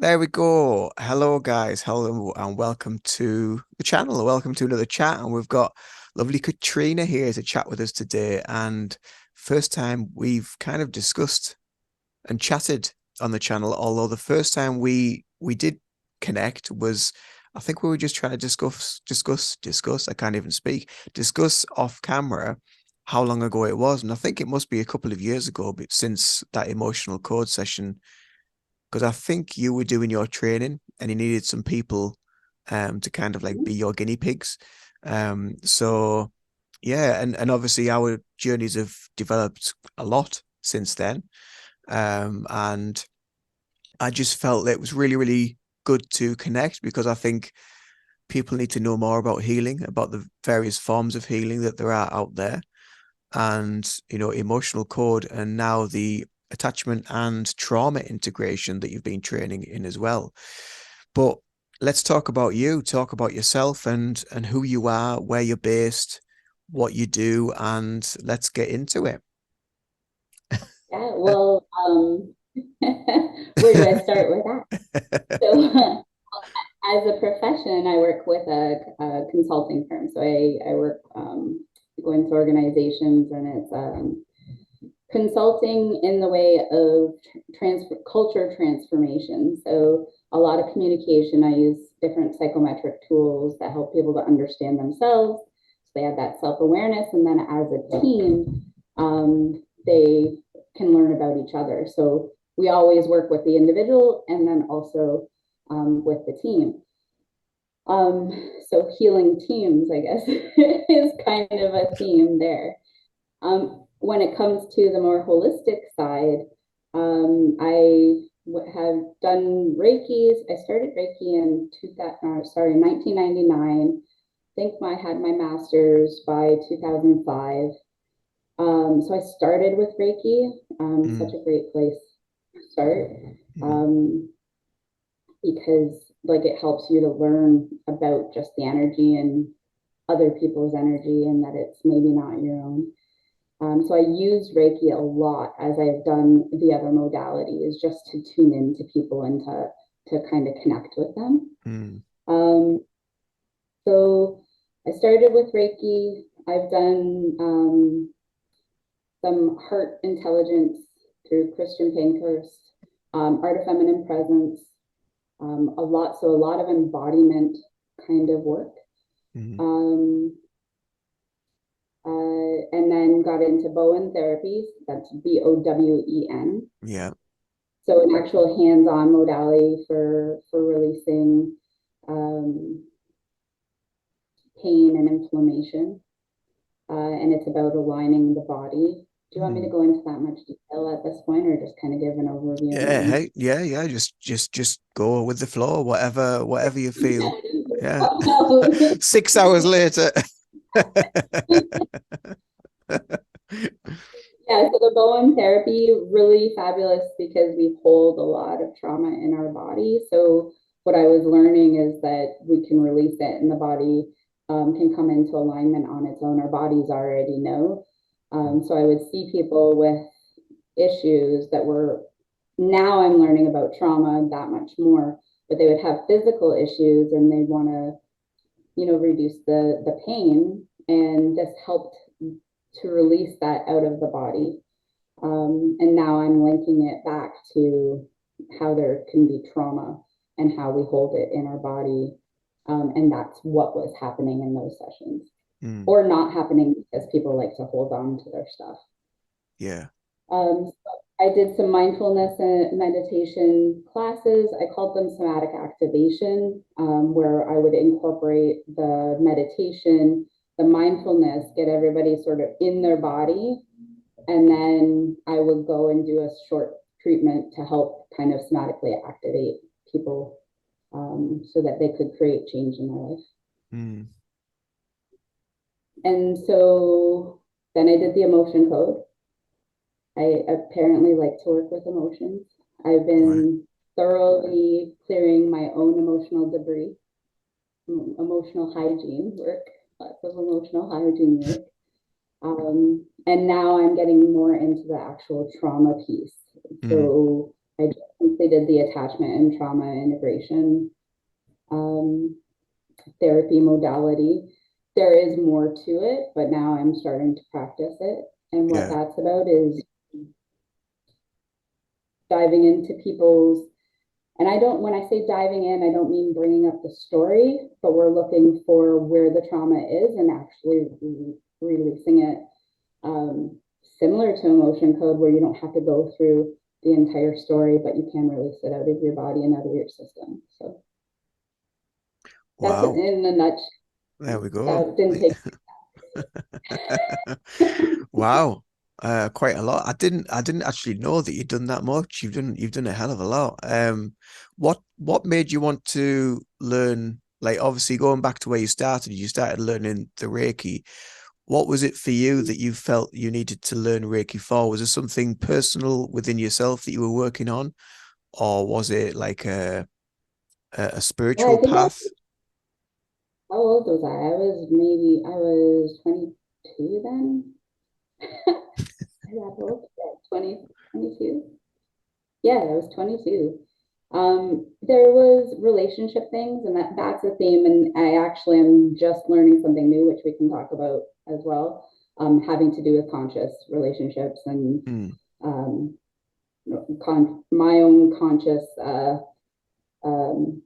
There we go. Hello, guys. Hello, and welcome to the channel. Welcome to another chat. And we've got lovely Katrina here to chat with us today. And first time we've kind of discussed and chatted on the channel, although the first time we did connect was, I think we were just trying to discuss. I can't even speak. Discuss off camera how long ago it was. And I think it must be a couple of years ago, but since that emotional code session, because I think you were doing your training and you needed some people to kind of like be your guinea pigs. So yeah, and obviously our journeys have developed a lot since then. And I just felt that it was really, really good to connect because I think people need to know more about healing, about the various forms of healing that there are out there, and emotional code, and now the attachment and trauma integration that you've been training in as well. But let's talk about you, talk about yourself and who you are, where you're based, what you do, and let's get into it. Yeah, well, where do I start with that? So, as a profession, I work with a consulting firm. So I work go into organizations, and it's consulting in the way of culture transformation. So a lot of communication. I use different psychometric tools that help people to understand themselves. So they have that self-awareness, and then as a team, they can learn about each other. So we always work with the individual and then also with the team. So healing teams, I guess, is kind of a theme there. When it comes to the more holistic side, I have done Reiki. I started Reiki in 1999. I think I had my master's by 2005. So I started with Reiki. Such Mm, a great place to start. mm, Um, because like it helps you to learn about just the energy and other people's energy, and that it's maybe not your own. So I use Reiki a lot as I've done the other modalities, just to tune into people and to kind of connect with them. mm, Um, so I started with Reiki. I've done some heart intelligence through Christian Pankhurst, art of feminine presence, a lot. So a lot of embodiment kind of work. mm. Um, and then got into Bowen therapy. That's Bowen. Yeah. So an actual hands-on modality for releasing um, pain and inflammation, and it's about aligning the body. Do you want me to Mm. go into that much detail at this point, or just kind of give an overview Yeah, and hey, yeah. Just go with the flow, whatever you feel. Yeah. then 6 hours later. Yeah, so the Bowen therapy, really fabulous because we hold a lot of trauma in our body. So what I was learning is that we can release it and the body can come into alignment on its own. Our bodies already know. So I would see people with issues that were, now I'm learning about trauma that much more, but they would have physical issues and they want to, reduce the pain, and this helped to release that out of the body. And now I'm linking it back to how there can be trauma and how we hold it in our body. And that's what was happening in those sessions, Mm, or not happening because people like to hold on to their stuff. yeah. So I did some mindfulness and meditation classes. I called them somatic activation, where I would incorporate the meditation, the mindfulness, get everybody sort of in their body, and then I would go and do a short treatment to help kind of somatically activate people, so that they could create change in their life. Mm, And so then I did the emotion code. I apparently like to work with emotions. I've right. been thoroughly clearing my own emotional debris, emotional hygiene work, lots of emotional hygiene work. And now I'm getting more into the actual trauma piece. Mm, So I just completed the attachment and trauma integration um, therapy modality. There is more to it, but now I'm starting to practice it. And what Yeah. that's about is diving into people's, and I don't, when I say diving in, I don't mean bringing up the story, but we're looking for where the trauma is and actually releasing it. Um, Similar to emotion code, where you don't have to go through the entire story, but you can release it out of your body and out of your system. So that's it Wow. in a nutshell. There we go. That didn't take. Wow. Quite a lot. I didn't actually know that you'd done that much. You've done a hell of a lot. What made you want to learn, like obviously going back to where you started learning the Reiki. What was it for you that you felt you needed to learn Reiki for? Was it something personal within yourself that you were working on, or was it like a Yeah, I spiritual think path? how old was I was 22 then. I got old. Yeah, 20, 22. Yeah, I was 22. There was relationship things, and that's a theme. And I actually am just learning something new, which we can talk about as well, having to do with conscious relationships and Hmm. um, my own conscious um,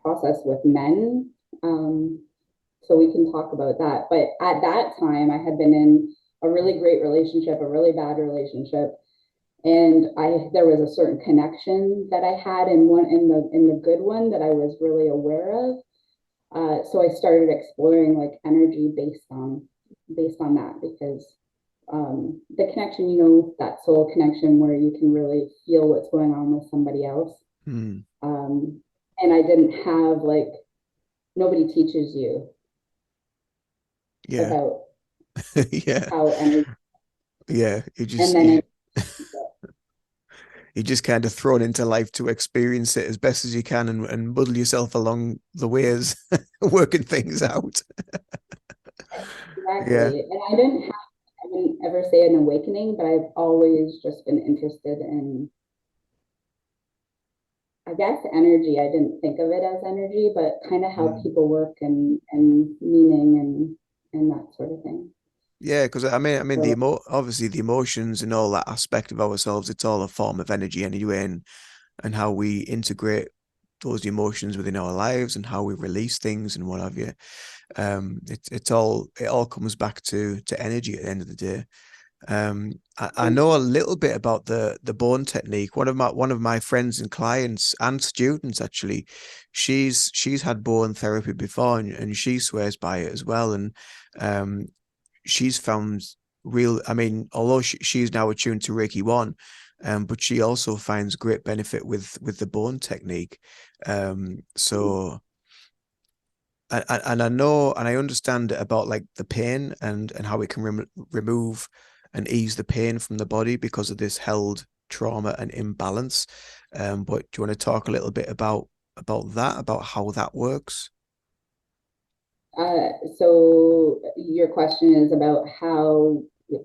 process with men. So we can talk about that. But at that time, I had been in a really great relationship, a really bad relationship, and I there was a certain connection that I had in the good one that I was really aware of. So I started exploring like energy based on that because the connection, that soul connection where you can really feel what's going on with somebody else. Hmm. Um, and I didn't have like nobody teaches you Yeah. about Yeah. how energy, Yeah. and then You're just kind of thrown into life to experience it as best as you can and muddle yourself along the way as working things out. Yeah. exactly. And I wouldn't ever say an awakening, but I've always just been interested in, I guess, energy. I didn't think of it as energy, but kind of how Mm. people work and meaning and that sort of thing. Yeah, because I mean So obviously the emotions and all that aspect of ourselves, it's all a form of energy anyway, and how we integrate those emotions within our lives and how we release things and what have you. It all comes back to energy at the end of the day. I know a little bit about the bone technique. One of my friends and clients and students actually, she's had bone therapy before and she swears by it as well. And um, she's found real. I mean, although she's now attuned to Reiki one, but she also finds great benefit with the bone technique. So and I know and I understand about like the pain and how it can remove and ease the pain from the body because of this held trauma and imbalance. But do you want to talk a little bit about that, about how that works? uh, so your question is about how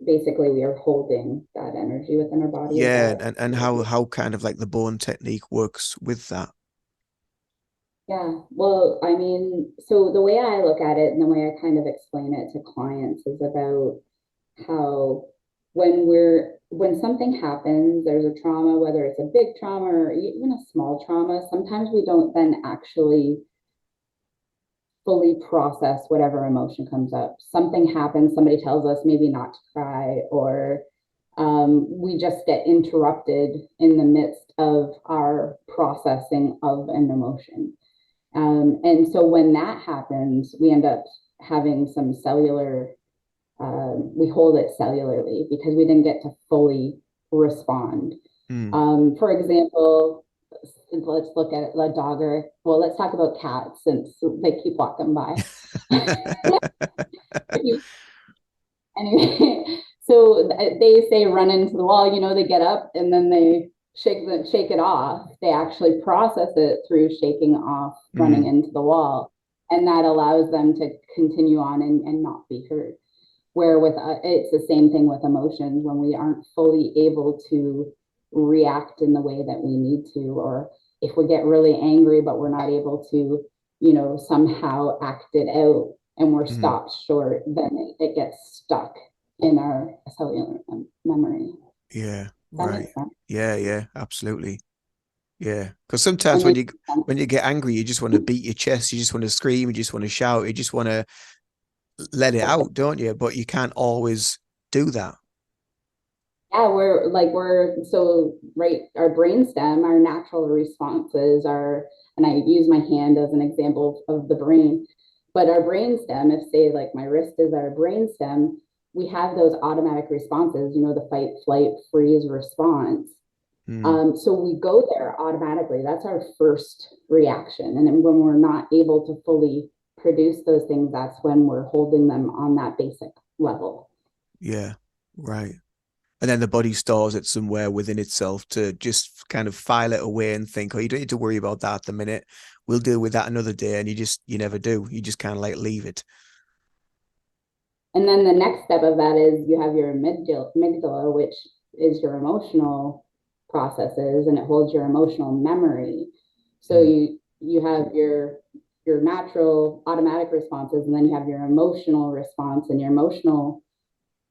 basically we are holding that energy within our body. Is Yeah, that and how kind of like the bone technique works with that. Yeah, well, I mean, so the way I look at it and the way I kind of explain it to clients is about how when something happens, there's a trauma, whether it's a big trauma or even a small trauma, sometimes we don't then actually fully process whatever emotion comes up. Something happens, somebody tells us maybe not to cry, or we just get interrupted in the midst of our processing of an emotion. And so when that happens, we end up having some cellular, we hold it cellularly because we didn't get to fully respond. Mm. For example, let's look at a dog or, well, let's talk about cats since they keep walking by. Anyway, so they say run into the wall, they get up and then they shake it off. They actually process it through shaking off running Mm. into the wall. And that allows them to continue on and not be hurt. Where with it's the same thing with emotions when we aren't fully able to react in the way that we need to, or if we get really angry but we're not able to, you know, somehow act it out and we're Mm. stopped short, then it gets stuck in our cellular memory. Yeah, That right. makes sense. Yeah, yeah, absolutely. Yeah, because sometimes It when makes you sense. when you get angry, you just want to beat your chest, you just want to scream, you just want to shout, you just want to let it out, don't you? But you can't always do that. Yeah, we're so right. Our brainstem, our natural responses are, and I use my hand as an example of the brain. But our brainstem, if say like my wrist is our brainstem, we have those automatic responses. You know, the fight, flight, freeze response. Mm. So we go there automatically. That's our first reaction. And then when we're not able to fully produce those things, that's when we're holding them on that basic level. Yeah, right. And then the body stores it somewhere within itself to just kind of file it away and think, oh, you don't need to worry about that at the minute. We'll deal with that another day. And you never do. You just kind of like leave it. And then the next step of that is you have your amygdala, which is your emotional processes, and it holds your emotional memory. So Mm. you have your natural automatic responses, and then you have your emotional response and your emotional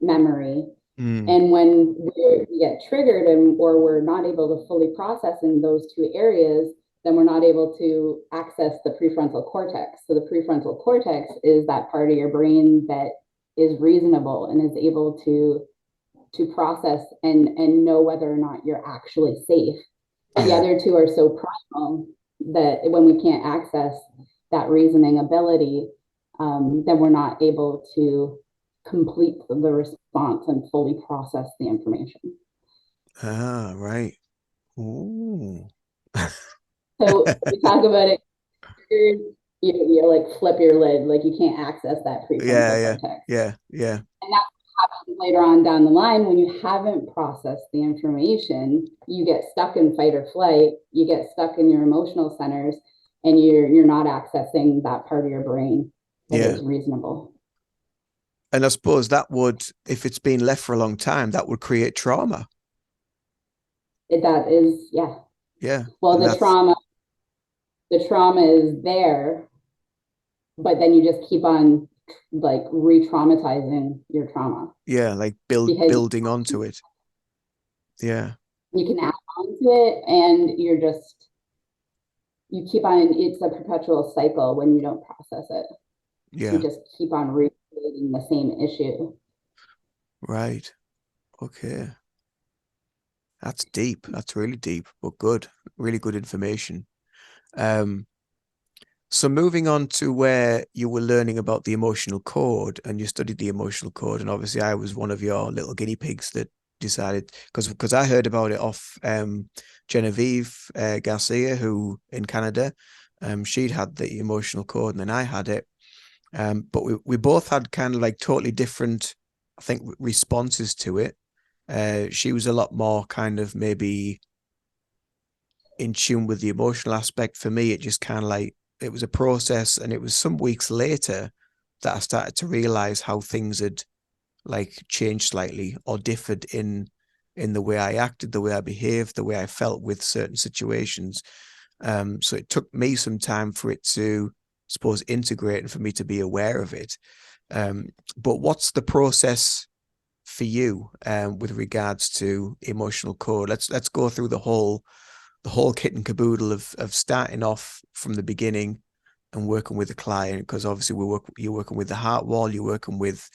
memory. Mm. And when we get triggered and or we're not able to fully process in those two areas, then we're not able to access the prefrontal cortex. So the prefrontal cortex is that part of your brain that is reasonable and is able to process and know whether or not you're actually safe. The Yeah. other two are so primal that when we can't access that reasoning ability, then we're not able to complete the response and fully process the information. Ah, right. Ooh. So we talk about it, you like flip your lid, like you can't access that Yeah, prefrontal yeah, cortex. yeah, yeah, And that happens later on down the line when you haven't processed the information. You get stuck in fight or flight. You get stuck in your emotional centers, and you're not accessing that part of your brain that yeah. is reasonable. And I suppose that would, if it's been left for a long time, that would create trauma. That is, yeah. Yeah. Well, And that's, the trauma is there, but then you just keep on like re-traumatizing your trauma yeah, like because building onto it. Yeah, you can add on to it, and you keep on. It's a perpetual cycle when you don't process it. You yeah. just keep on recreating the same issue. Right. Okay. That's deep. That's really deep, but good. Really good information. Um, so moving on to where you were learning about the emotional code and you studied the emotional code, and obviously I was one of your little guinea pigs that decided because I heard about it off Genevieve Garcia, who in Canada, she'd had the emotional code and then I had it. But we both had kind of like totally different, I think, responses to it. She was a lot more kind of maybe in tune with the emotional aspect. For me, it just kind of like it was a process, and it was some weeks later that I started to realize how things had like changed slightly or differed in the way I acted, the way I behaved, the way I felt with certain situations. So it took me some time for it to, I suppose, integrate and for me to be aware of it. Um, but what's the process for you with regards to emotional code? Let's go through the whole kit and caboodle of starting off from the beginning and working with the client, because obviously you're working with the heart wall, you're working with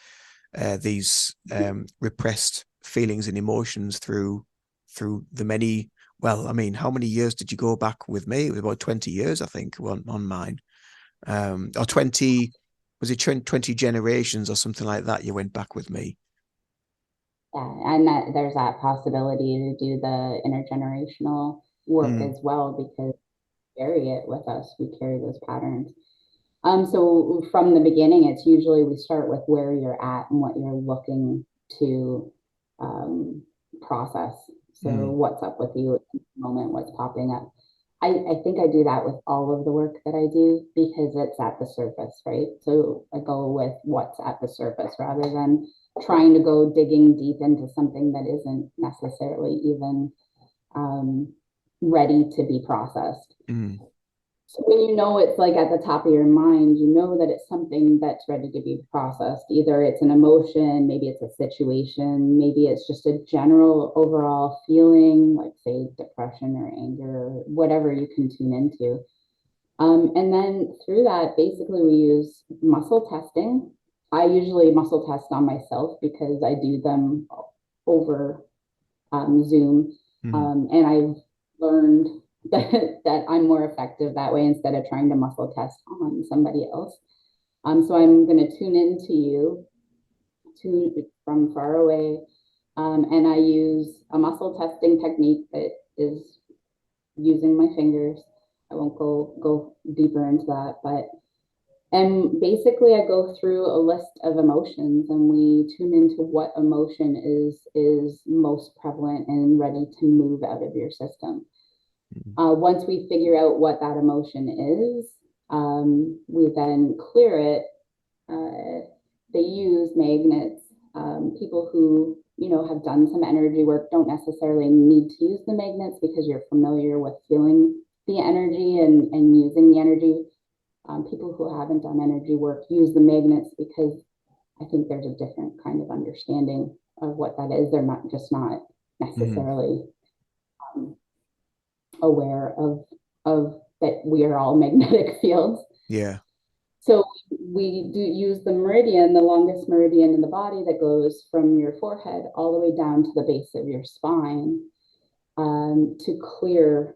these repressed feelings and emotions through the many. Well, I mean, how many years did you go back with me? It was about 20 years, I think, on mine. Or 20, was it 20 generations or something like that you went back with me? Yeah, and that there's that possibility to do the intergenerational work Mm. as well because we carry it with us. We carry those patterns. So from the beginning, it's usually we start with where you're at and what you're looking to um, process. So Mm. what's up with you at the moment, what's popping up. I think I do that with all of the work that I do because it's at the surface, right? So I go with what's at the surface rather than trying to go digging deep into something that isn't necessarily even ready to be processed. Mm, So when you know it's like at the top of your mind, you know that it's something that's ready to be processed. Either it's an emotion, maybe it's a situation, maybe it's just a general overall feeling, like say depression or anger, or whatever you can tune into. And then through that, basically we use muscle testing. I usually muscle test on myself because I do them over Zoom. mm, And I've learned that I'm more effective that way instead of trying to muscle test on somebody else. So I'm going to tune into you from far away. And I use a muscle testing technique that is using my fingers. I won't go deeper into that, but and basically I go through a list of emotions and we tune into what emotion is most prevalent and ready to move out of your system. mm, Once we figure out what that emotion is, we then clear it. They use magnets. People who have done some energy work don't necessarily need to use the magnets because you're familiar with feeling the energy and using the energy. People who haven't done energy work use the magnets because I think there's a different kind of understanding of what that is. They're not mm. necessarily um, aware of that we are all magnetic fields. Yeah. So we do use the meridian, the longest meridian in the body that goes from your forehead all the way down to the base of your spine to clear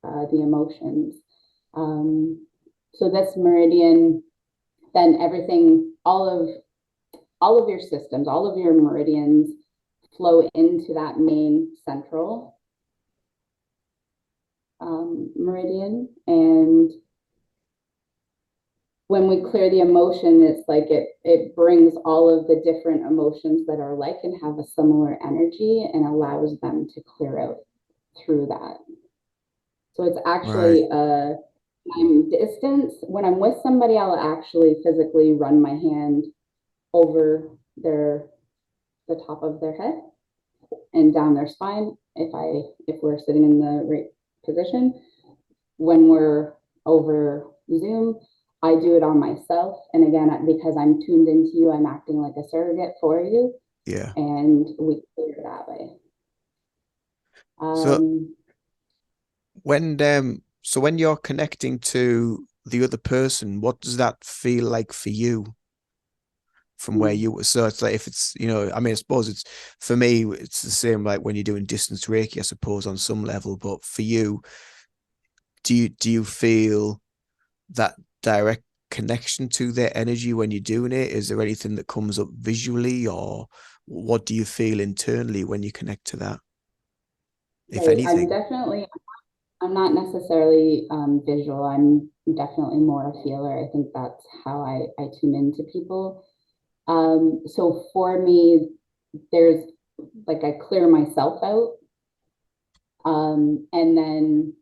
the emotions. Um, so this meridian, then everything, all of your systems, all of your meridians flow into that main central meridian. And when we clear the emotion, it's like it brings all of the different emotions that are like and have a similar energy and allows them to clear out through that. So it's Right. actually a time distance. When I'm with somebody, I'll actually physically run my hand over the top of their head and down their spine if we're sitting in the right position. When we're over Zoom, I do it on myself. And again, because I'm tuned into you, I'm acting like a surrogate for you, Yeah. and we clear that way. So Um, when you're connecting to the other person, what does that feel like for you from where you were? So it's like if it's, I mean, I suppose it's for me, it's the same like when you're doing distance Reiki, I suppose, on some level. But for you, do you feel that direct connection to their energy when you're doing it? Is there anything that comes up visually, or what do you feel internally when you connect to that, if right. anything? I'm not necessarily visual. I'm definitely more a feeler. I think that's how I tune into people. So for me, there's like I clear myself out. And then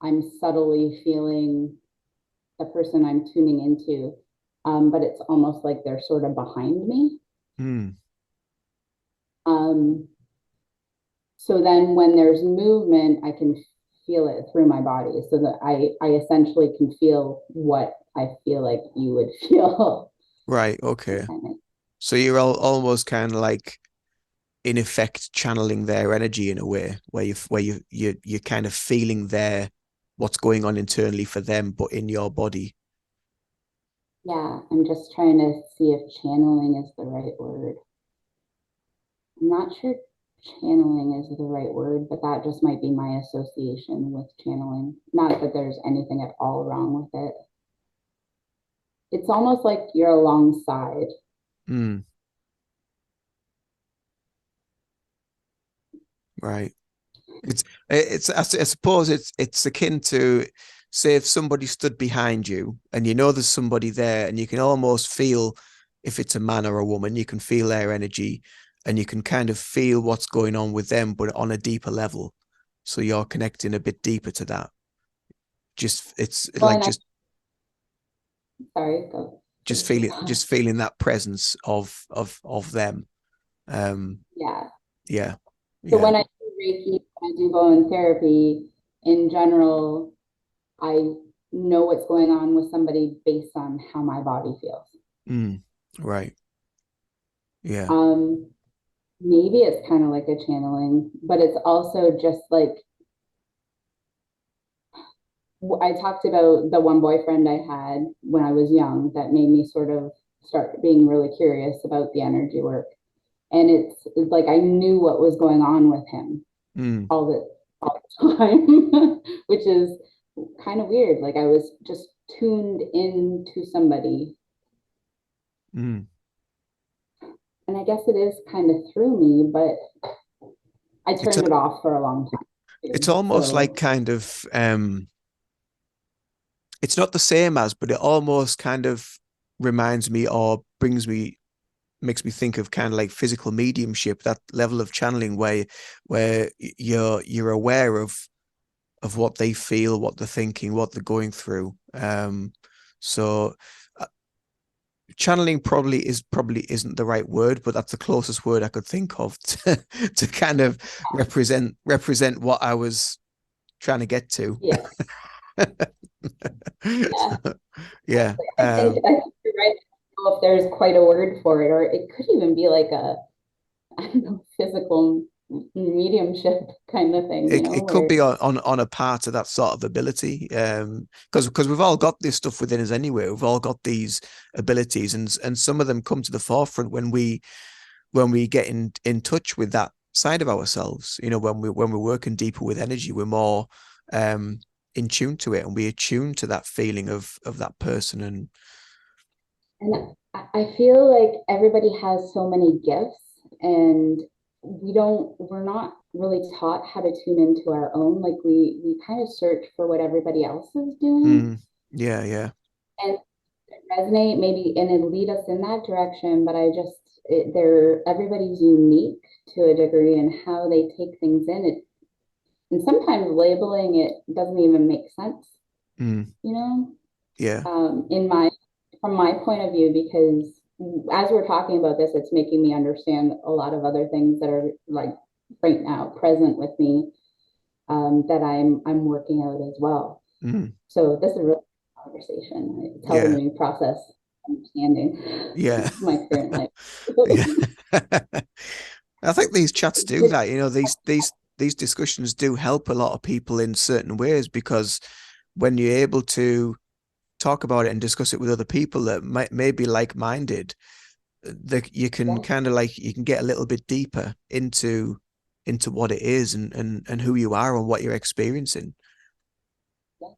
I'm subtly feeling the person I'm tuning into, but it's almost like they're sort of behind me. Hmm. Um, so then when there's movement, I can feel it through my body so that I essentially can feel what I feel like you would feel. Right. Okay. So you're almost kind of like in effect channeling their energy in a way where you're kind of feeling their what's going on internally for them, but in your body. Yeah, I'm just trying to see if channeling is the right word. I'm not sure channeling is the right word, but that just might be my association with channeling. Not that there's anything at all wrong with it. It's almost like you're alongside. Mm, right. I suppose it's akin to, say, if somebody stood behind you and you know there's somebody there and you can almost feel, if it's a man or a woman, you can feel their energy and you can kind of feel what's going on with them, but on a deeper level. So you're connecting a bit deeper to that. Just it's Well, like and I, sorry, go just finish your feeling thought. just feeling that presence of them. Um, Yeah. yeah, So yeah. when I do Reiki, I do go in therapy, in general, I know what's going on with somebody based on how my body feels. Mm, right. Yeah. Um, Maybe it's kind of like a channeling, but it's also just like I talked about the one boyfriend I had when I was young that made me sort of start being really curious about the energy work. And it's like I knew what was going on with him Mm, all the time, which is kind of weird. Like I was just tuned into somebody, mm. and I guess it is kind of through me, but I It's turned it off for a long time it's too. almost like So kind of it's not the same as, but it almost kind of reminds me or makes me think of kind of like physical mediumship, that level of channeling where you're aware of what they feel, what they're thinking, what they're going through. So uh, channeling probably isn't the right word, but that's the closest word I could think of to kind of represent what I was trying to get to. yeah, yeah. So, yeah. I think you're right. I don't know if there's quite a word for it, or it could even be like a I don't know physical mediumship kind of thing, It could where be on a part of that sort of ability, because we've all got this stuff within us anyway. We've all got these abilities, and some of them come to the forefront when we get in touch with that side of ourselves. When we're working deeper with energy, we're more um in tune to it, and we attune to that feeling of that person. And and I feel like everybody has so many gifts, and we're not really taught how to tune into our own. Like we kind of search for what everybody else is doing, mm, yeah, yeah, and resonate maybe and it lead us in that direction. But I just they're everybody's unique to a degree and how they take things in it, and sometimes labeling it doesn't even make sense, mm, you know. yeah, In my from my point of view, because as we're talking about this, it's making me understand a lot of other things that are like right now present with me, that I'm working out as well. mm, So this is a real conversation. It's helping yeah, me process understanding yeah, my current life. yeah. I think these chats do that. These discussions do help a lot of people in certain ways, because when you're able to talk about it and discuss it with other people that may be like-minded, that you can Yeah, kind of like you can get a little bit deeper into what it is and who you are and what you're experiencing. yeah.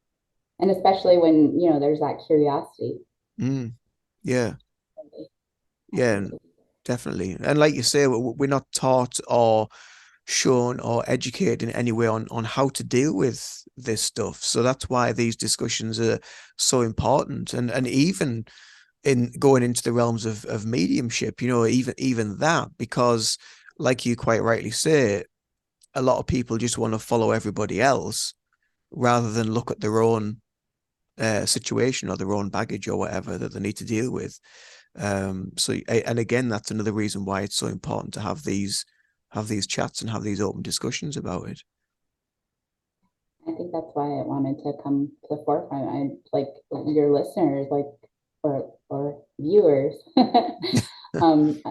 And especially when there's that curiosity. Mm, yeah, yeah, definitely. And like you say, we're not taught or shown or educated in any way on how to deal with this stuff. So that's why these discussions are so important. And even in going into the realms of mediumship, even that, because like you quite rightly say, a lot of people just want to follow everybody else rather than look at their own situation or their own baggage or whatever that they need to deal with. And again, that's another reason why it's so important to have these chats and have these open discussions about it. I think that's why I wanted to come to the forefront. I like your listeners, like or viewers. I want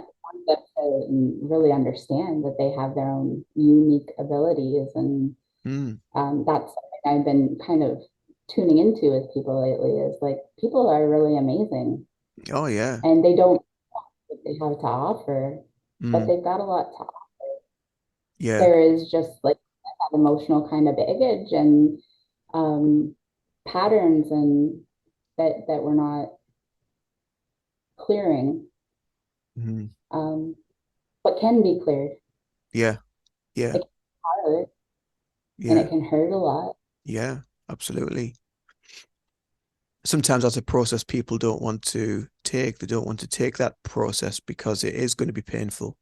them to really understand that they have their own unique abilities, and Mm. that's something I've been kind of tuning into with people lately. Is like people are really amazing, Oh yeah. and they don't know what they have to offer, but Mm. they've got a lot to offer. Yeah. There is just like that emotional kind of baggage and um, patterns and that we're not clearing, Mm. um, but can be cleared. Yeah. It Yeah. can be hard and Yeah. it can hurt a lot. Yeah. Absolutely. Sometimes that's a process people don't want to take. They don't want to take that process because it is going to be painful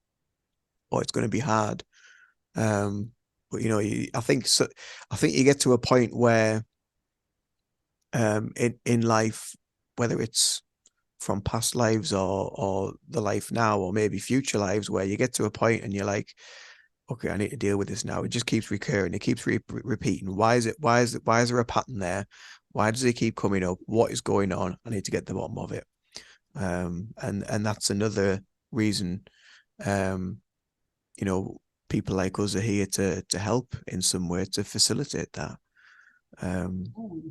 or it's going to be hard. Um, but I think so. I think you get to a point where in life, whether it's from past lives or the life now or maybe future lives, where you get to a point and you're like, okay, I need to deal with this now. It just keeps recurring. It keeps repeating. Why is there a pattern there? Why does it keep coming up? What is going on? I need to get to the bottom of it. And that's another reason, um, you know, people like us are here to help in some way to facilitate that. Um, Oh,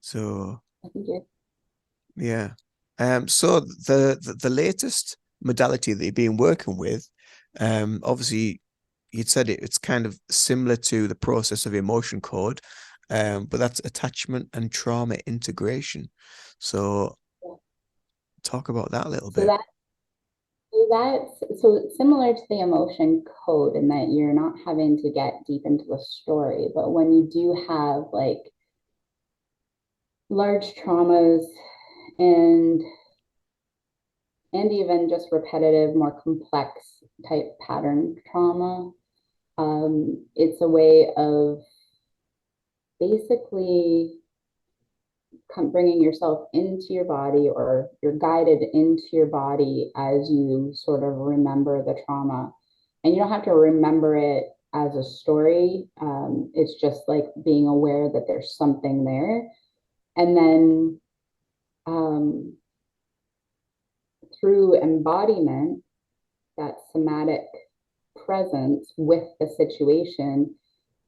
so I think you're yeah. So the latest modality that you've been working with, obviously you'd said it's kind of similar to the process of emotion code, but that's attachment and trauma integration. So yeah. talk about that a little So bit. that's so similar to the emotion code in that you're not having to get deep into the story, but when you do have like large traumas and even just repetitive, more complex type pattern trauma, it's a way of basically bringing yourself into your body, or you're guided into your body as you sort of remember the trauma. And you don't have to remember it as a story. It's just like being aware that there's something there. And then um, through embodiment, that somatic presence with the situation,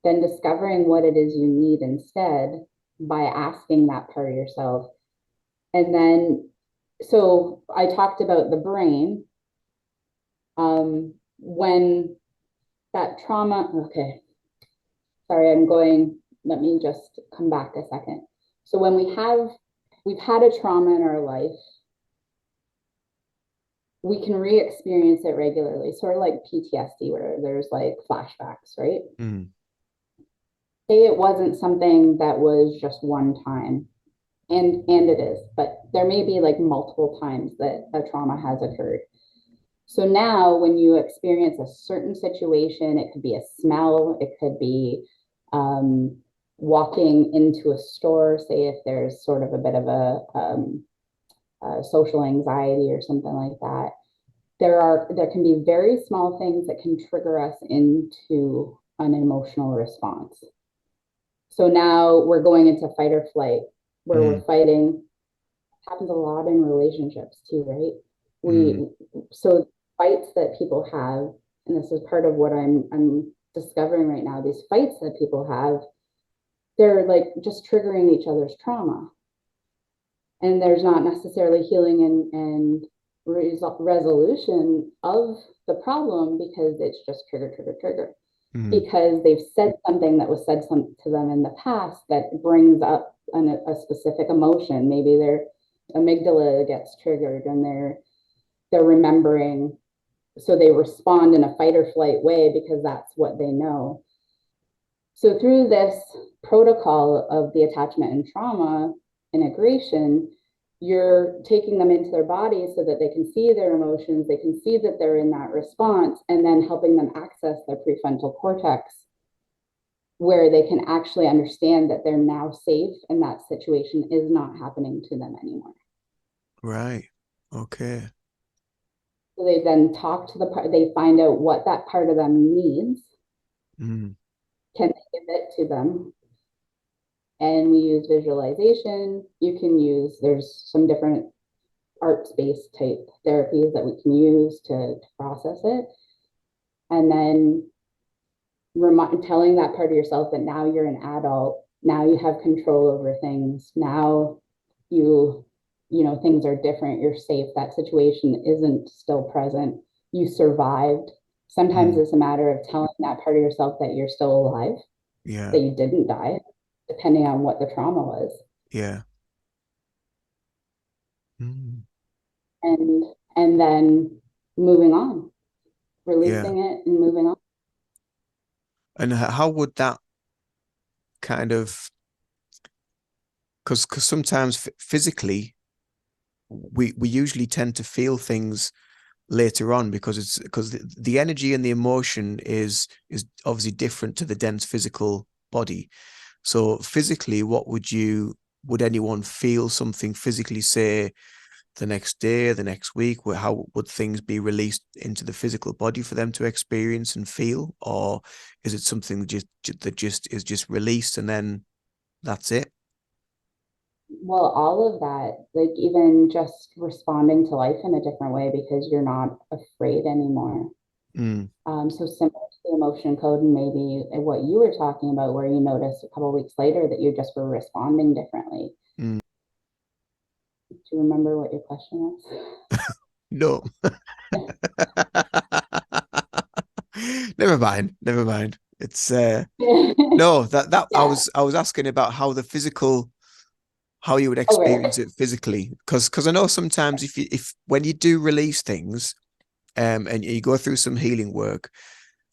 then discovering what it is you need instead by asking that part of yourself. And then, so I talked about the brain. When that trauma, okay, sorry, let me just come back a second. So when we've had a trauma in our life, we can re-experience it regularly, sort of like PTSD, where there's like flashbacks, right? Mm, Say it wasn't something that was just one time, and it is, but there may be like multiple times that a trauma has occurred. So now when you experience a certain situation, it could be a smell, it could be um, walking into a store, say if there's sort of a bit of a social anxiety or something like that. There can be very small things that can trigger us into an emotional response. So now we're going into fight or flight, where we're mm, fighting. Happens a lot in relationships too, right? mm, We so fights that people have, and this is part of what I'm discovering right now. These fights that people have, they're like just triggering each other's trauma, and there's not necessarily healing and resolution of the problem because it's just trigger, trigger, trigger. mm, Because they've said something that was said to them in the past that brings up a specific emotion. Maybe their amygdala gets triggered and they're remembering, so they respond in a fight or flight way because that's what they know. So through this protocol of the attachment and trauma integration, you're taking them into their bodies so that they can see their emotions, they can see that they're in that response, and then helping them access their prefrontal cortex where they can actually understand that they're now safe and that situation is not happening to them anymore. right. Okay. So they then talk to the part, they find out what that part of them needs, Mm, can they give it to them? And we use visualization. You can use, there's some different arts-based type therapies that we can use to process it. And then telling that part of yourself that now you're an adult, now you have control over things, now you things are different, you're safe, that situation isn't still present, you survived. Sometimes mm, it's a matter of telling that part of yourself that you're still alive, yeah. that you didn't die, depending on what the trauma was. Yeah. Mm, and and then moving on, yeah. releasing it and moving on. And how would that kind of, because sometimes physically we usually tend to feel things later on because it's because the energy and the emotion is obviously different to the dense physical body. So physically, would anyone feel something physically, say, the next day, the next week? How would things be released into the physical body for them to experience and feel? Or is it something that just is just released and then that's it? Well, all of that, like even just responding to life in a different way because you're not afraid anymore. Mm, So similar to the emotion code and maybe what you were talking about, where you noticed a couple of weeks later that you just were responding differently. mm. Do you remember what your question was? No. Never mind. Never mind. It's no, that Yeah. I was asking about how the physical, how you would Oh, experience right. it physically. Because I know sometimes if when you do release things, and you go through some healing work,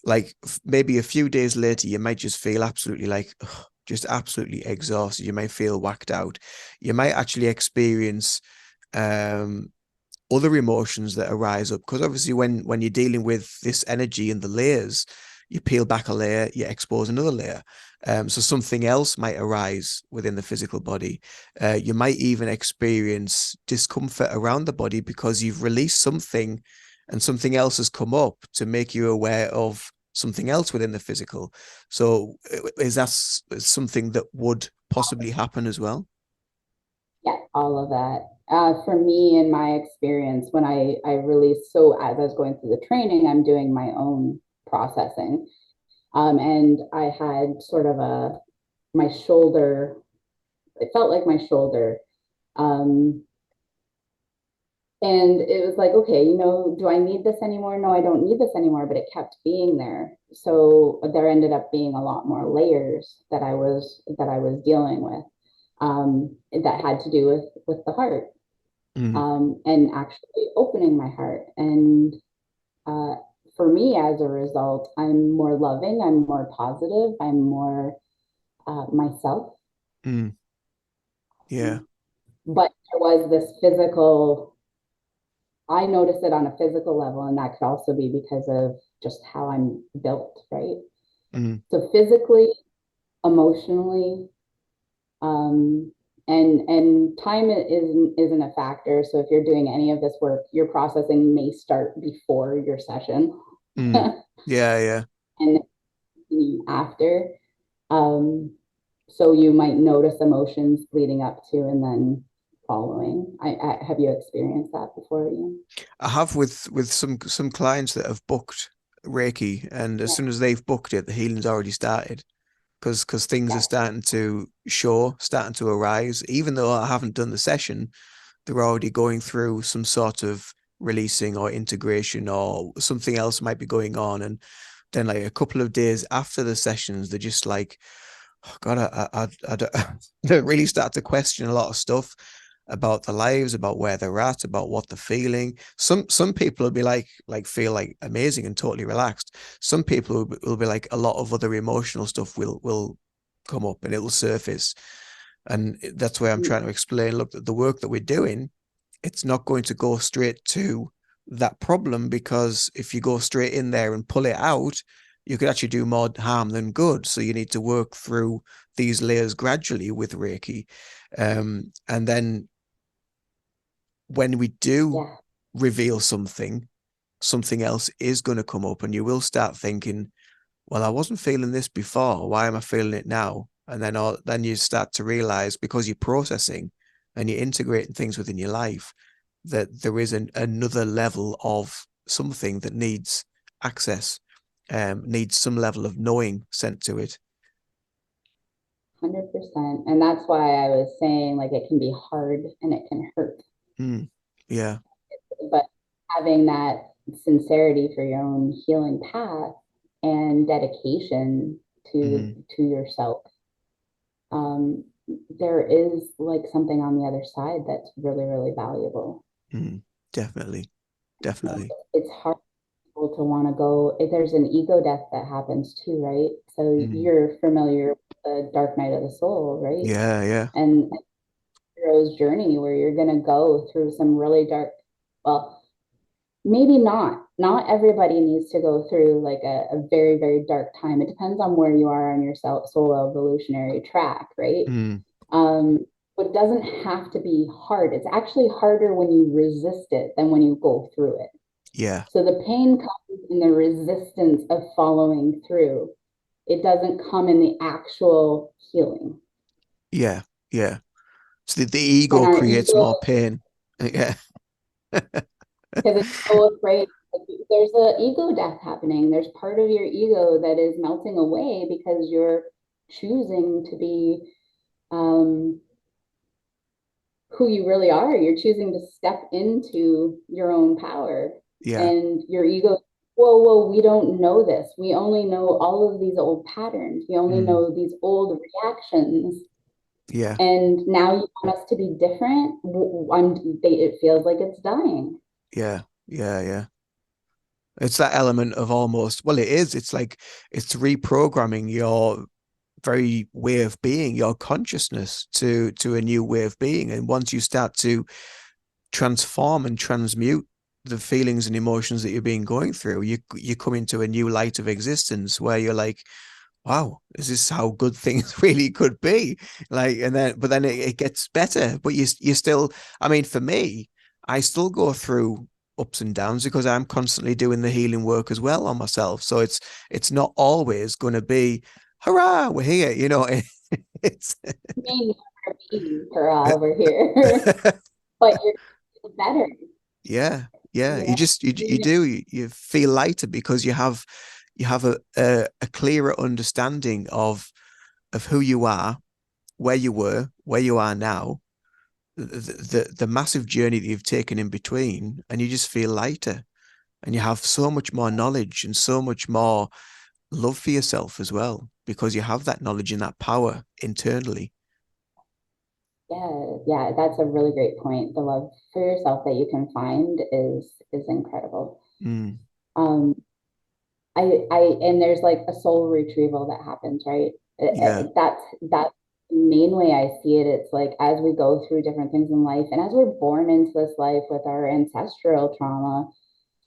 like maybe a few days later, you might just feel absolutely like ugh, just absolutely exhausted. You might feel whacked out. You might actually experience um other emotions that arise up, because obviously when you're dealing with this energy and the layers, you peel back a layer, you expose another layer. So something else might arise within the physical body. You might even experience discomfort around the body because you've released something and something else has come up to make you aware of something else within the physical. So is that something that would possibly happen as well? Yeah, all of that. For me, in my experience, when I released, so as I was going through the training, I'm doing my own processing. And I had sort of my shoulder, it felt like my shoulder. Um, and it was like, okay, do I need this anymore? No, I don't need this anymore, but it kept being there. So there ended up being a lot more layers that I was dealing with, that had to do with the heart, Mm, and actually opening my heart. And uh, for me, as a result, I'm more loving, I'm more positive, I'm more myself. mm, yeah. But there was this physical, I noticed it on a physical level, and that could also be because of just how I'm built, right? Mm, So physically, emotionally, um, and time isn't a factor. So if you're doing any of this work, your processing may start before your session, mm. and Yeah, yeah. after. Um, so you might notice emotions leading up to and then following. I have you experienced that before, Ian? I have with some clients that have booked Reiki, and as Yeah, soon as they've booked it, the healing's already started because things are yeah, starting to show, starting to arise. Even though I haven't done the session, they're already going through some sort of releasing or integration, or something else might be going on. And then like a couple of days after the sessions, they're just like, oh God, I don't, they really start to question a lot of stuff about their lives, about where they're at, about what they're feeling. Some people will be like feel like amazing and totally relaxed. Some people will be like a lot of other emotional stuff will come up and it'll surface. And that's why I'm trying to explain, look, the work that we're doing, it's not going to go straight to that problem, because if you go straight in there and pull it out, you could actually do more harm than good. So you need to work through these layers gradually with Reiki. And then when we do yeah. reveal something, something else is going to come up, and you will start thinking, well, I wasn't feeling this before. Why am I feeling it now? And then you start to realize, because you're processing and you're integrating things within your life, that there is another level of something that needs access, needs some level of knowing sent to it. 100%. And that's why I was saying, like, it can be hard and it can hurt, Mm, yeah. but having that sincerity for your own healing path and dedication to Mm, to yourself, um, there is like something on the other side that's really, really valuable. mm, definitely. Definitely. It's hard to want to go. There's an ego death that happens too, right? So Mm, you're familiar with the dark night of the soul, right? yeah. Yeah. And hero's journey where you're going to go through some really dark, well, maybe not everybody needs to go through like a very, very dark time. It depends on where you are on your soul evolutionary track, right? Mm, um But it doesn't have to be hard. It's actually harder when you resist it than when you go through it. Yeah. So the pain comes in the resistance of following through. It doesn't come in the actual healing. Yeah. Yeah. So the When ego our creates ego, more pain. Yeah. because it's so afraid, there's an ego death happening. There's part of your ego that is melting away because you're choosing to be um, who you really are. You're choosing to step into your own power. Yeah. And your ego, whoa, we don't know this. We only know all of these old patterns. We only Mm. know these old reactions. Yeah. And now you want us to be different. It feels like it's dying. Yeah. Yeah. Yeah. It's that element of almost, well, it is. It's like it's reprogramming your very way of being, your consciousness to a new way of being. And once you start to transform and transmute the feelings and emotions that you're being going through, you come into a new light of existence where you're like, wow, is this how good things really could be? Like, and then, but then it gets better. But you still, I mean, for me, I still go through ups and downs because I'm constantly doing the healing work as well on myself. So it's not always going to be, hurrah, we're here. It's May never be hurrah over here, but you're better. yeah, yeah. You You know, just you do you feel lighter because you have a clearer understanding of who you are, where you were, where you are now, the massive journey that you've taken in between, and you just feel lighter, and you have so much more knowledge and so much more love for yourself as well because you have that knowledge and that power internally. yeah, that's a really great point. The love for yourself that you can find is incredible. Mm, Um, and there's like a soul retrieval that happens, right? yeah. That's the main way I see it. It's like as we go through different things in life, and as we're born into this life with our ancestral trauma,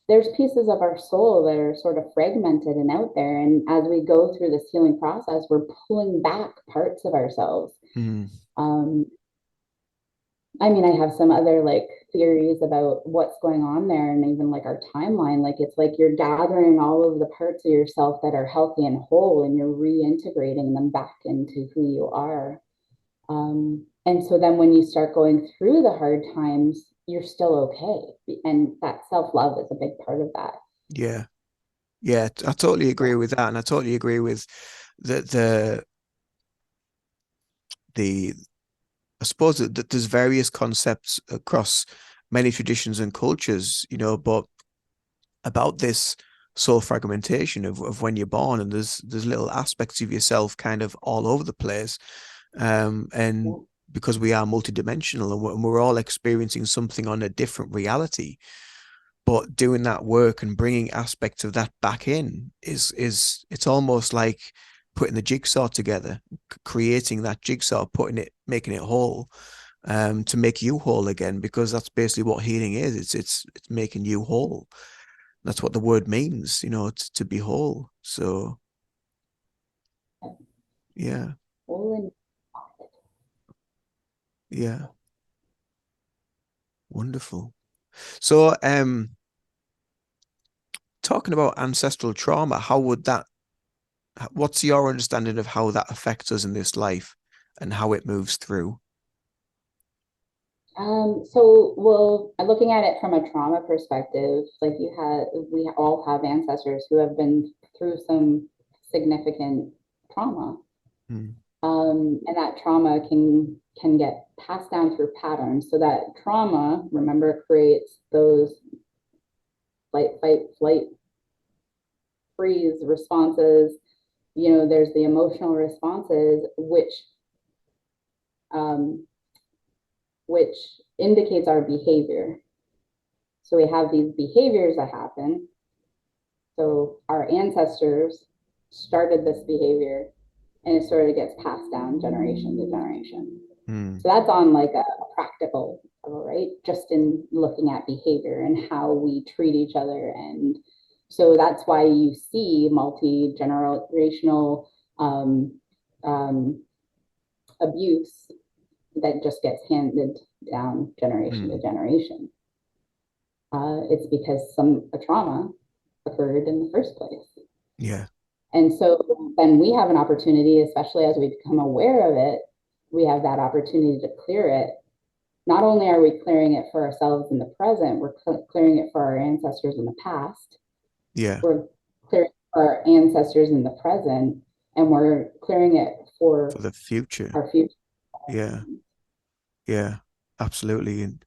there's pieces of our soul that are sort of fragmented and out there. And as we go through this healing process, we're pulling back parts of ourselves. Mm, Um, I mean, I have some other like theories about what's going on there and even like our timeline. Like it's like you're gathering all of the parts of yourself that are healthy and whole and you're reintegrating them back into who you are. And so then when you start going through the hard times, you're still okay. And that self-love is a big part of that. yeah. Yeah, I totally agree Yeah. with that, and I totally agree with the the I suppose that there's various concepts across many traditions and cultures, but about this soul fragmentation of when you're born, and there's little aspects of yourself kind of all over the place, and because we are multidimensional and we're all experiencing something on a different reality, but doing that work and bringing aspects of that back in is it's almost like putting the jigsaw together, creating that jigsaw, putting it, making it whole, to make you whole again, because that's basically what healing is. It's making you whole. That's what the word means, to be whole. So yeah, Well, yeah, wonderful. So talking about ancestral trauma, how would that what's your understanding of how that affects us in this life and how it moves through? well, looking at it from a trauma perspective, like we all have ancestors who have been through some significant trauma, Mm, and that trauma can get passed down through patterns. So that trauma, remember, creates those flight, freeze responses. There's the emotional responses, um, which indicates our behavior. So we have these behaviors that happen. So our ancestors started this behavior and it sort of gets passed down generation to generation. mm, So that's on like a practical level, right? Just in looking at behavior and how we treat each other. And so that's why you see multi-generational um, um, abuse that just gets handed down generation to Mm. generation. It's because a trauma occurred in the first place. Yeah. And so then we have an opportunity, especially as we become aware of it, we have that opportunity to clear it. Not only are we clearing it for ourselves in the present, we're clearing it for our ancestors in the past. Yeah. We're clearing it for our ancestors in the present, and we're clearing it For for the future. our future. Yeah. Yeah. Absolutely. And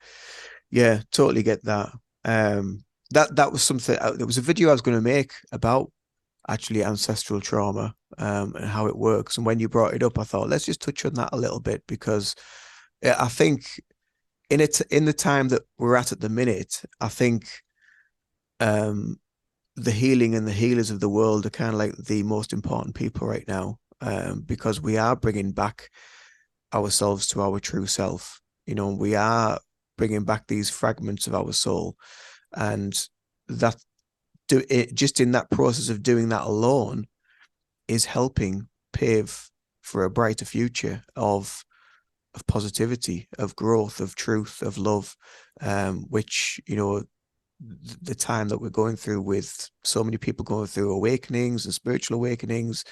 yeah, totally get that. That was something. There was a video I was going to make about actually ancestral trauma, and how it works. And when you brought it up, I thought let's just touch on that a little bit because I think in the time that we're at the minute, I think um, the healing and the healers of the world are kind of like the most important people right now, because we are bringing back ourselves to our true self. We are bringing back these fragments of our soul, and that just in that process of doing that alone is helping pave for a brighter future of positivity, of growth, of truth, of love, which the time that we're going through with so many people going through awakenings and spiritual awakenings,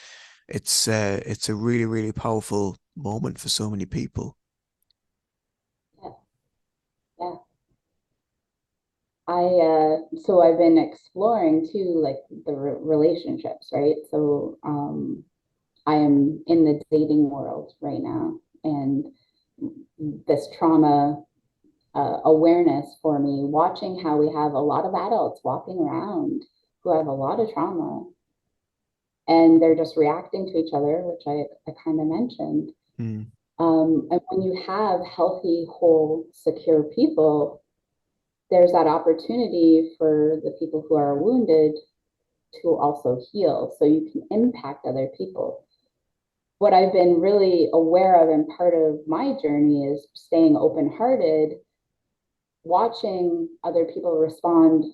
it's a really, really powerful moment for so many people. Yeah, yeah. So I've been exploring too, like the relationships, right? So I am in the dating world right now, and this trauma awareness for me, watching how we have a lot of adults walking around who have a lot of trauma, and they're just reacting to each other, which I kind of mentioned. Mm, And when you have healthy, whole, secure people, there's that opportunity for the people who are wounded to also heal so you can impact other people. What I've been really aware of and part of my journey is staying open hearted, watching other people respond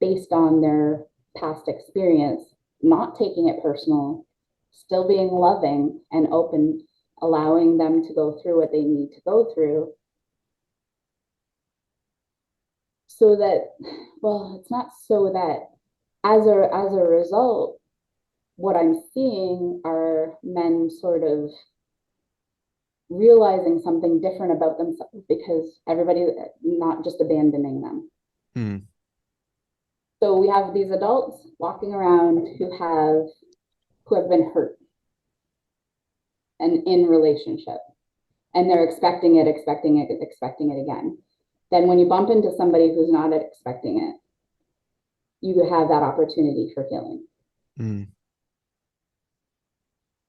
based on their past experience, not taking it personal, still being loving and open, allowing them to go through what they need to go through so that, well, it's not so that as a result, what I'm seeing are men sort of realizing something different about themselves because everybody not just abandoning them. mm, So we have these adults walking around who have been hurt and in relationship, and they're expecting it again. Then when you bump into somebody who's not expecting it, you have that opportunity for healing. mm.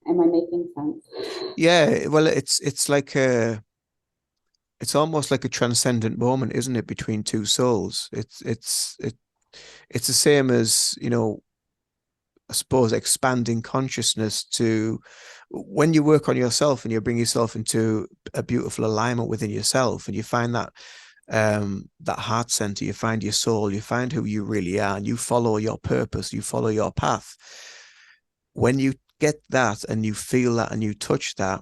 Am I making sense? Yeah, well, it's almost like a transcendent moment, isn't it, between two souls? It's the same as, I suppose, expanding consciousness to when you work on yourself and you bring yourself into a beautiful alignment within yourself, and you find that heart center, you find your soul, you find who you really are, and you follow your purpose, you follow your path. When you get that and you feel that and you touch that,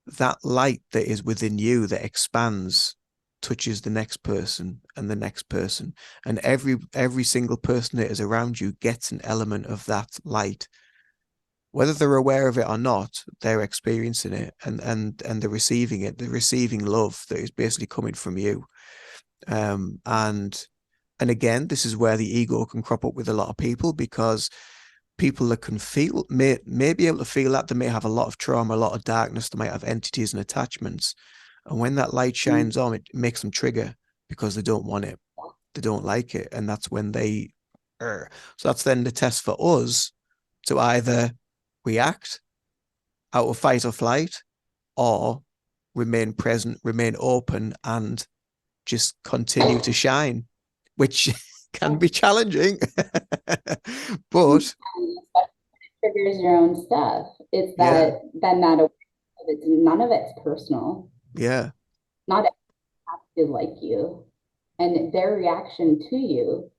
that light that is within you that expands touches the next person and the next person, and every single person that is around you gets an element of that light, whether they're aware of it or not. They're experiencing it, and they're receiving it. They're receiving love that is basically coming from you. And again, this is where the ego can crop up with a lot of people, because people that can feel may be able to feel that they may have a lot of trauma, a lot of darkness, they might have entities and attachments, and when that light shines on, it makes them trigger because they don't want it, they don't like it, and that's when they so that's then the test for us to either react out of fight or flight, or remain present, remain open, and just continue to shine, which can be challenging. But Triggers your own stuff. It's yeah, that then that it's none of it's personal. yeah, Not to like you, and their reaction to you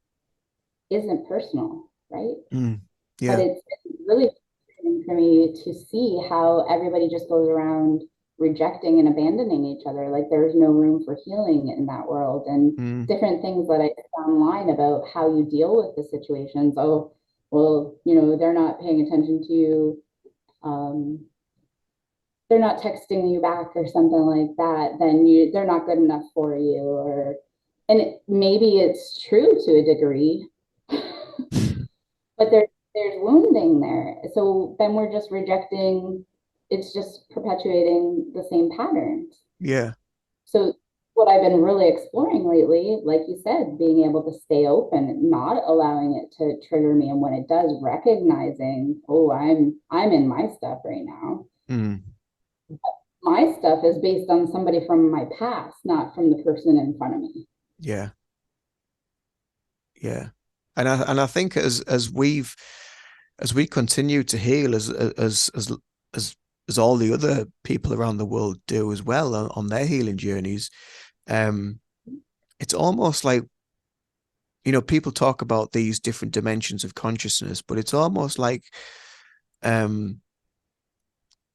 isn't personal, right? mm, But yeah, it's really fascinating for me to see how everybody just goes around. rejecting and abandoning each other. Like there's no room for healing in that world. And mm, different things that I saw online about how you deal with the situations. Oh, well, you know, they're not paying attention to you. Um, they're not texting you back or something like that, then they're not good enough for you. Or and maybe it's true to a degree, but there's wounding there. So then we're just rejecting, it's just perpetuating the same patterns. yeah, So what I've been really exploring lately, like you said, being able to stay open, not allowing it to trigger me, and when it does, recognizing, oh, I'm in my stuff right now. mm, My stuff is based on somebody from my past, not from the person in front of me. yeah, yeah. And I think as we continue to heal, as as all the other people around the world do as well on their healing journeys, um, it's almost like, people talk about these different dimensions of consciousness, but it's almost like um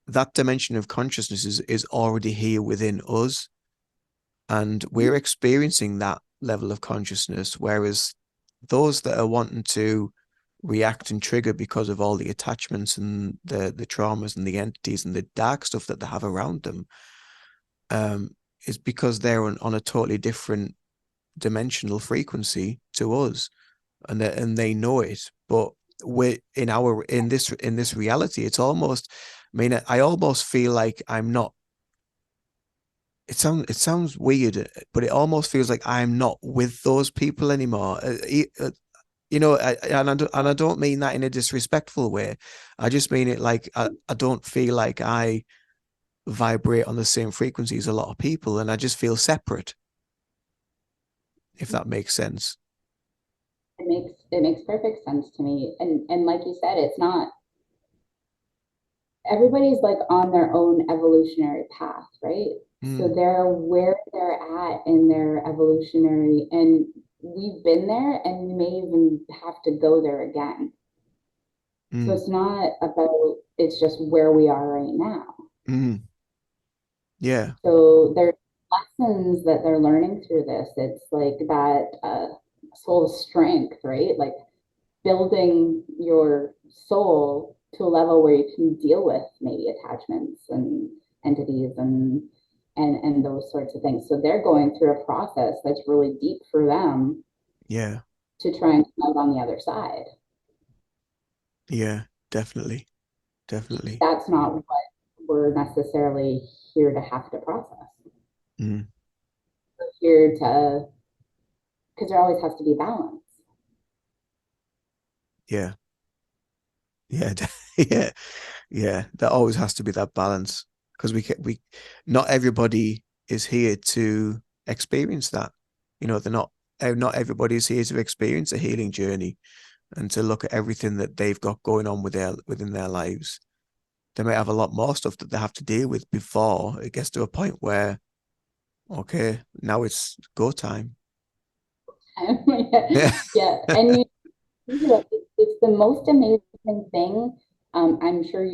that dimension of consciousness is already here within us, and we're experiencing that level of consciousness, whereas those that are wanting to react and trigger because of all the attachments and the traumas and the entities and the dark stuff that they have around them, um, is because they're on a totally different dimensional frequency to us, and they know it. But we're in this reality, it's almost, I mean, I almost feel like I'm not, it sounds weird, but it almost feels like I'm not with those people anymore. And I don't mean that in a disrespectful way. I just mean it like I don't feel like I vibrate on the same frequency as a lot of people, and I just feel separate, if that makes sense. It makes perfect sense to me. And like you said, it's not everybody's like on their own evolutionary path, right? So Mm, they're where they're at in their evolutionary, and we've been there and we may even have to go there again. So mm, it's not about, it's just where we are right now. mm, yeah, So there's lessons that they're learning through this. It's like that soul strength, right? Like building your soul to a level where you can deal with maybe attachments and entities and those sorts of things. So they're going through a process that's really deep for them yeah, to try and come out on the other side. yeah, definitely, definitely. That's not what we're necessarily here to have to process. Mm, We're here to, because there always has to be balance. yeah, yeah, yeah, yeah. There always has to be that balance, because not everybody is here to experience that. They're not everybody is here to experience a healing journey and to look at everything that they've got going on within their lives. They might have a lot more stuff that they have to deal with before it gets to a point where, okay, now it's go time. Yeah, Yeah. yeah. And it's the most amazing thing. I'm sure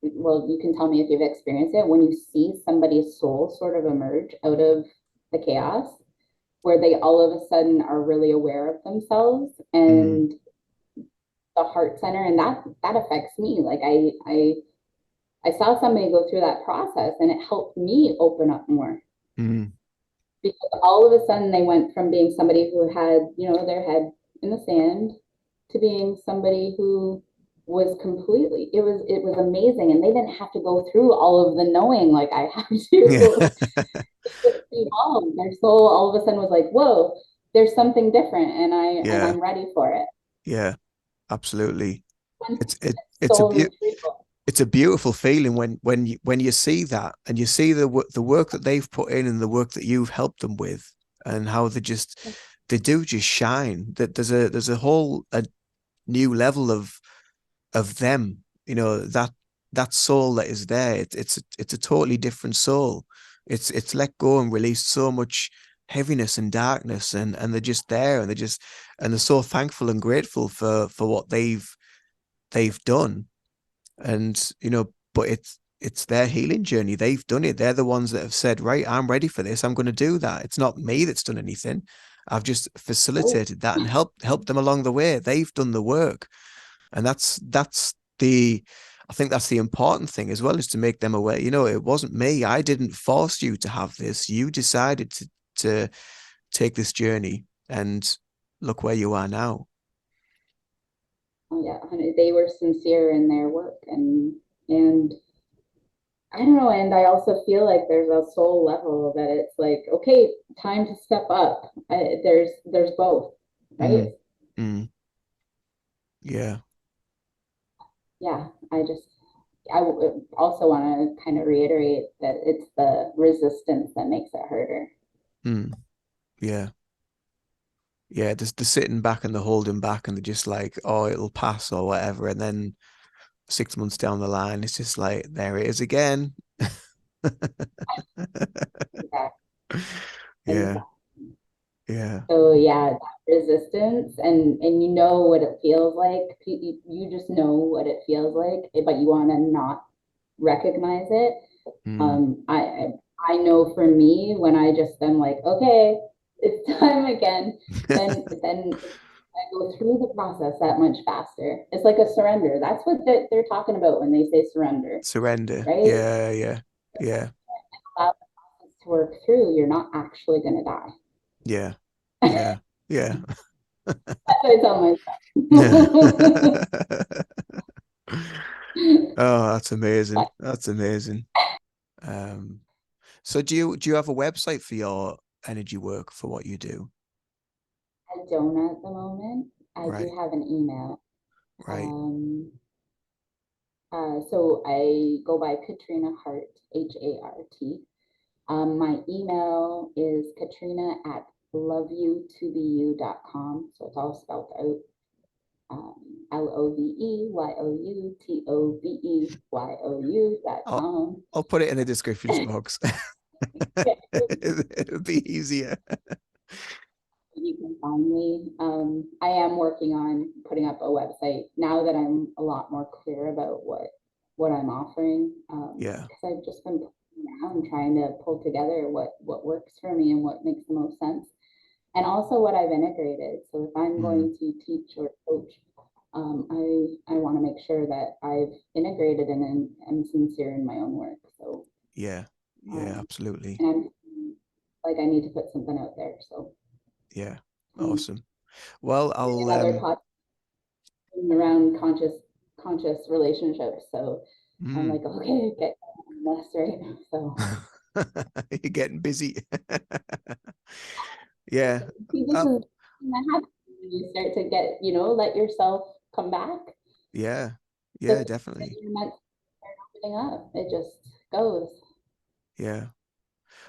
well, you can tell me if you've experienced it when you see somebody's soul sort of emerge out of the chaos, where they all of a sudden are really aware of themselves Mm, and the heart center, and that affects me. Like I saw somebody go through that process, and it helped me open up more mm, because all of a sudden they went from being somebody who had, their head in the sand to being somebody who was completely, it was amazing, and they didn't have to go through all of the knowing like I have yeah. to. Evolve. Their soul all of a sudden was like, whoa, there's something different, and Yeah. I'm ready for it. Yeah. Absolutely. It's it it's a Soul beau retrieval. it's a beautiful feeling when you see that, and you see the work that they've put in and the work that you've helped them with, and how they do just shine. That there's a whole a new level of them. That soul that is there. It's a totally different soul. It's let go and released so much heaviness and darkness, and they're just there, and they're so thankful and grateful for what they've done. And but it's their healing journey. They've done it. They're the ones that have said, right, I'm ready for this. I'm going to do that. It's not me that's done anything. I've just Oh, facilitated that and helped them along the way. They've done the work. And that's the I think that's the important thing as well, is to make them aware. It wasn't me. I didn't force you to have this. You decided to take this journey, and look where you are now. oh yeah, honey, they were sincere in their work, and I don't know, and I also feel like there's a soul level that it's like, okay, time to step up. There's both, right? Mm, mm, yeah. Yeah, I also want to kind of reiterate that it's the resistance that makes it harder. Mm, yeah. Yeah, the sitting back and the holding back, and they're just like, oh, it'll pass or whatever. And then 6 months down the line, it's just like, there it is again. Exactly. Yeah, yeah. So yeah, that resistance, and you know what it feels like. You just know what it feels like, but you want to not recognize it. Mm. I know for me, when I just am like, okay, it's time again, then I go through the process that much faster. It's like a surrender. That's what they're talking about when they say surrender, Surrender. right? Yeah, yeah, yeah, Allow the process to work through. You're not actually going to die. yeah, That's yeah, yeah. what I tell myself. Oh, that's amazing. But That's amazing. Um, so do you have a website for your energy work, for what you do? I don't at the moment. I do Right, have an email. right. Um, so I go by Katrina Hart, Hart. My email is Katrina at loveyoutobeYou.com. So it's all spelled out. LoveyoutobeYou.com. I'll I'll put it in the descriptions box. It'll be easier. You can find me. I am working on putting up a website now that I'm a lot more clear about what I'm offering. Yeah. Because I've just been around trying to pull together what works for me and what makes the most sense, and also what I've integrated. So if I'm Mm. going to teach or coach, I want to make sure that I've integrated and am sincere in my own work. So Yeah. Yeah, um, absolutely. and I'm like I need to put something out there. So Yeah. I'm Awesome. Well, doing I'll another podcast around conscious relationships. So I'm mm. like, okay, get on this right. So You're getting busy. Yeah. see, this Uh, is that happens when you start to get, let yourself come back. yeah. The Yeah, definitely. you're meant opening up. It just goes. Yeah.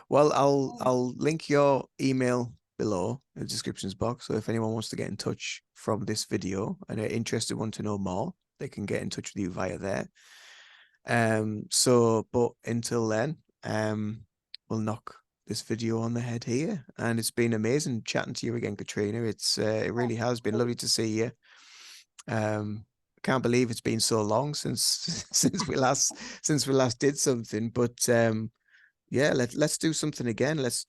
Well, I'll link your email below in the descriptions box. So if anyone wants to get in touch from this video and are interested, want to know more, they can get in touch with you via there. But until then, we'll knock this video on the head here. And it's been amazing chatting to you again, Katrina. It really has been lovely to see you. I can't believe it's been so long since since we last did something. But yeah, let's do something again. If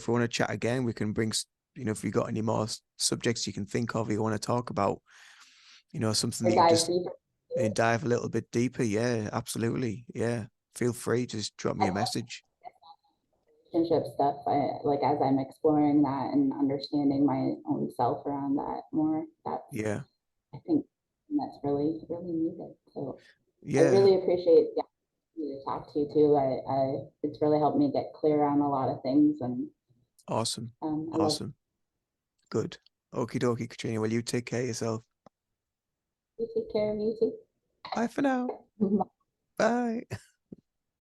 we want to chat again, we can bring, if we got any more subjects you can think of you want to talk about, something that Or you dive just deeper. dive a little bit deeper. Yeah, absolutely. Yeah. Feel free, just drop me I a love message. relationship stuff. I like as I'm exploring that and understanding my own self around that more. That's Yeah. I think that's really really needed. So I Yeah. really appreciate the opportunity to talk to you too. It's really helped me get clear on a lot of things, and Awesome. I love Awesome. Good. Okie dokie, Katrina. Well, you take care of yourself. you. Take care of you Bye for now. too. Bye.